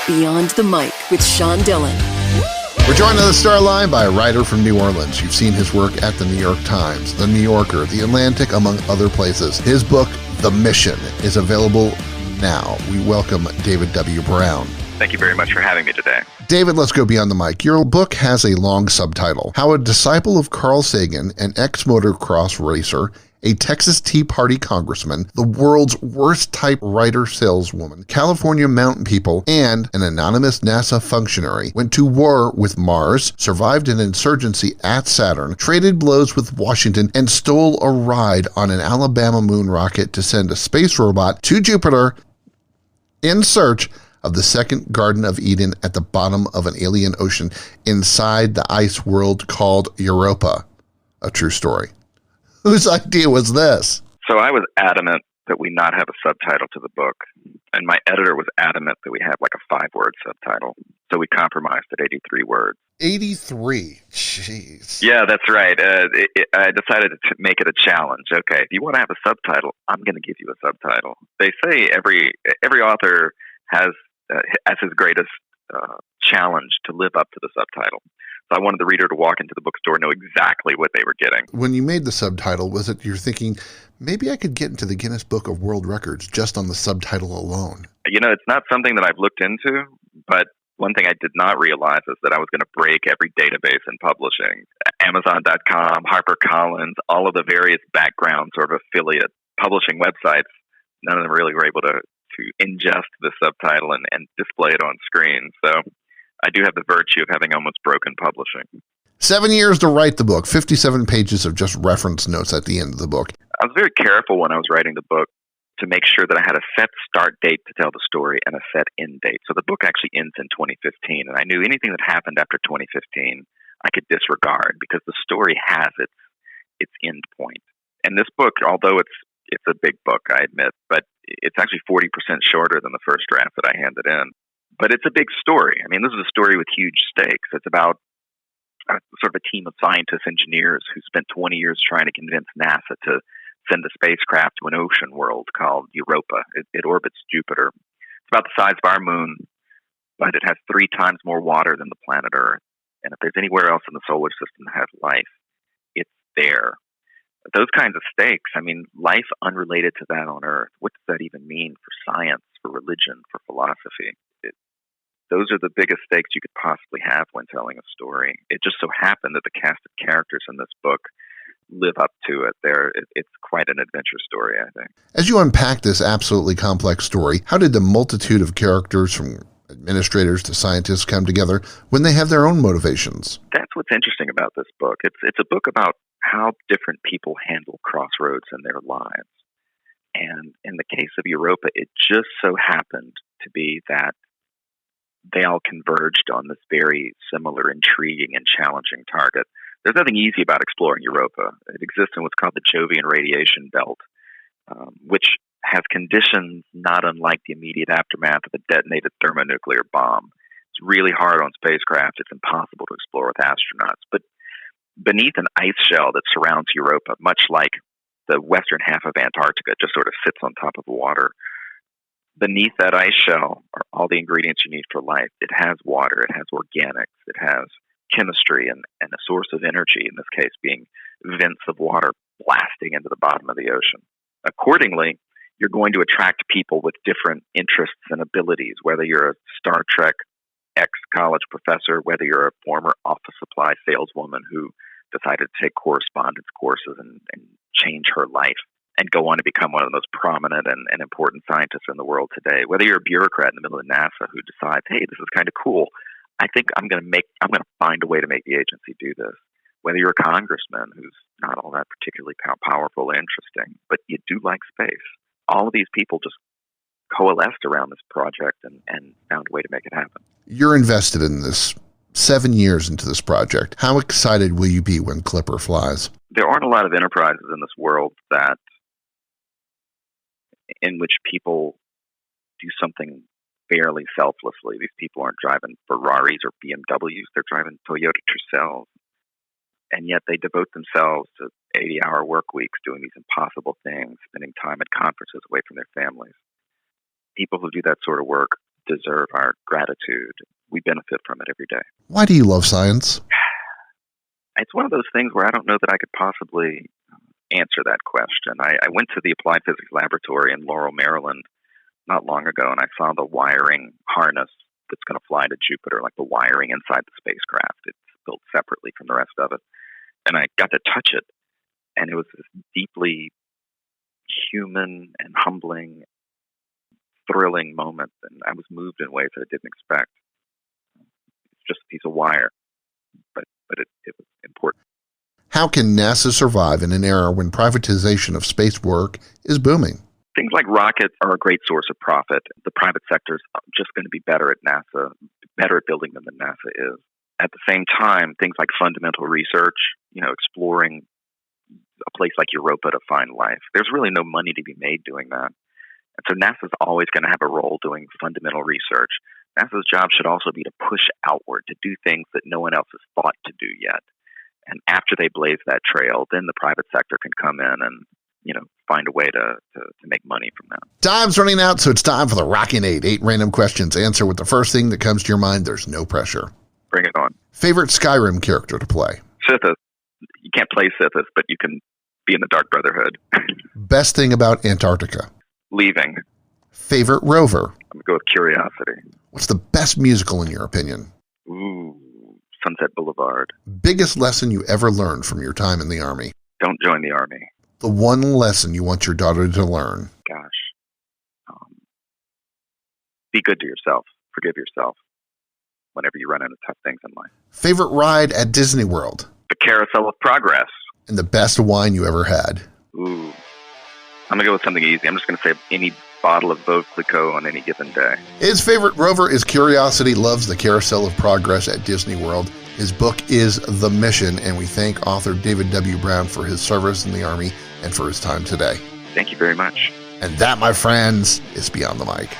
Beyond the Mic with Sean Dillon. We're joined on the Star Line by a writer from New Orleans. You've seen his work at the New York Times, the New Yorker, the Atlantic, among other places. His book, The Mission, is available now. We welcome David W. Brown. Thank you very much for having me today. David, let's go beyond the mic. Your book has a long subtitle, How a Disciple of Carl Sagan, an ex-motocross racer, a Texas Tea Party congressman, the world's worst typewriter saleswoman, California mountain people, and an anonymous NASA functionary went to war with Mars, survived an insurgency at Saturn, traded blows with Washington, and stole a ride on an Alabama moon rocket to send a space robot to Jupiter in search of the second Garden of Eden at the bottom of an alien ocean inside the ice world called Europa. A true story. Whose idea was this? So I was adamant that we not have a subtitle to the book, and my editor was adamant that we have like a 5-word subtitle. So we compromised at 83 words. 83? Jeez. Yeah, that's right. I decided to make it a challenge. Okay, if you want to have a subtitle, I'm going to give you a subtitle. They say every author has as his greatest challenge to live up to the subtitle. So I wanted the reader to walk into the bookstore and know exactly what they were getting. When you made the subtitle, was it you're thinking, maybe I could get into the Guinness Book of World Records just on the subtitle alone? You know, it's not something that I've looked into, but one thing I did not realize is that I was going to break every database in publishing. Amazon.com, HarperCollins, all of the various background sort of affiliate publishing websites, none of them really were able to ingest the subtitle and display it on screen. So I do have the virtue of having almost broken publishing. 7 years to write the book, 57 pages of just reference notes at the end of the book. I was very careful when I was writing the book to make sure that I had a set start date to tell the story and a set end date. So the book actually ends in 2015, and I knew anything that happened after 2015 I could disregard because the story has its end point. And this book, although it's a big book, I admit, but it's actually 40% shorter than the first draft that I handed in. But it's a big story. I mean, this is a story with huge stakes. It's about sort of a team of scientists, engineers who spent 20 years trying to convince NASA to send a spacecraft to an ocean world called Europa. It orbits Jupiter. It's about the size of our moon, but it has 3 times more water than the planet Earth. And if there's anywhere else in the solar system that has life, it's there. Those kinds of stakes, I mean, life unrelated to that on Earth, what does that even mean for science, for religion, for philosophy? Those are the biggest stakes you could possibly have when telling a story. It just so happened that the cast of characters in this book live up to it. It's quite an adventure story, I think. As you unpack this absolutely complex story, how did the multitude of characters from administrators to scientists come together when they have their own motivations? That's what's interesting about this book. It's a book about how different people handle crossroads in their lives. And in the case of Europa, it just so happened to be that they all converged on this very similar, intriguing, and challenging target. There's nothing easy about exploring Europa. It exists in what's called the Jovian radiation belt, which has conditions not unlike the immediate aftermath of a detonated thermonuclear bomb. It's really hard on spacecraft. It's impossible to explore with astronauts. But beneath an ice shell that surrounds Europa, much like the western half of Antarctica, just sort of sits on top of the water. Beneath that ice shell are all the ingredients you need for life. It has water, it has organics, it has chemistry, and a source of energy, in this case being vents of water blasting into the bottom of the ocean. Accordingly, you're going to attract people with different interests and abilities, whether you're a Star Trek ex-college professor, whether you're a former office supply saleswoman who decided to take correspondence courses and change her life and go on to become one of the most prominent and important scientists in the world today. Whether you're a bureaucrat in the middle of NASA who decides, hey, this is kind of cool, I think I'm going to find a way to make the agency do this. Whether you're a congressman who's not all that particularly powerful or interesting, but you do like space. All of these people just coalesced around this project and found a way to make it happen. You're invested in this 7 years into this project. How excited will you be when Clipper flies? There aren't a lot of enterprises in this world in which people do something fairly selflessly. These people aren't driving Ferraris or BMWs. They're driving Toyota Tercels. And yet they devote themselves to 80-hour work weeks doing these impossible things, spending time at conferences away from their families. People who do that sort of work deserve our gratitude. We benefit from it every day. Why do you love science? It's one of those things where I don't know that I could possibly answer that question. I went to the Applied Physics Laboratory in Laurel, Maryland, not long ago, and I saw the wiring harness that's going to fly to Jupiter, like the wiring inside the spacecraft. It's built separately from the rest of it. And I got to touch it, and it was this deeply human and humbling, thrilling moment, and I was moved in ways that I didn't expect. It's just a piece of wire, but it was important. How can NASA survive in an era when privatization of space work is booming? Things like rockets are a great source of profit. The private sector is just going to be better at NASA, better at building them than NASA is. At the same time, things like fundamental research, exploring a place like Europa to find life, there's really no money to be made doing that. And so NASA's always going to have a role doing fundamental research. NASA's job should also be to push outward, to do things that no one else has thought to do yet. And after they blaze that trail, then the private sector can come in and find a way to make money from that. Time's running out, so it's time for the Rockin' 8. 8 random questions. Answer with the first thing that comes to your mind. There's no pressure. Bring it on. Favorite Skyrim character to play? Sithis. You can't play Sithis, but you can be in the Dark Brotherhood. Best thing about Antarctica? Leaving. Favorite rover? I'm going to go with Curiosity. What's the best musical in your opinion? Ooh, Sunset Boulevard. Biggest lesson you ever learned from your time in the Army? Don't join the Army. The one lesson you want your daughter to learn? Gosh. Be good to yourself. Forgive yourself whenever you run into tough things in life. Favorite ride at Disney World? The Carousel of Progress. And the best wine you ever had? Ooh. I'm going to go with something easy. I'm just going to say any bottle of Veuve Clicquot on any given day. His favorite rover is Curiosity, loves the Carousel of Progress at Disney World. His book is The Mission, and we thank author David W. Brown for his service in the Army and for his time today. Thank you very much. And that, my friends, is Beyond the Mic.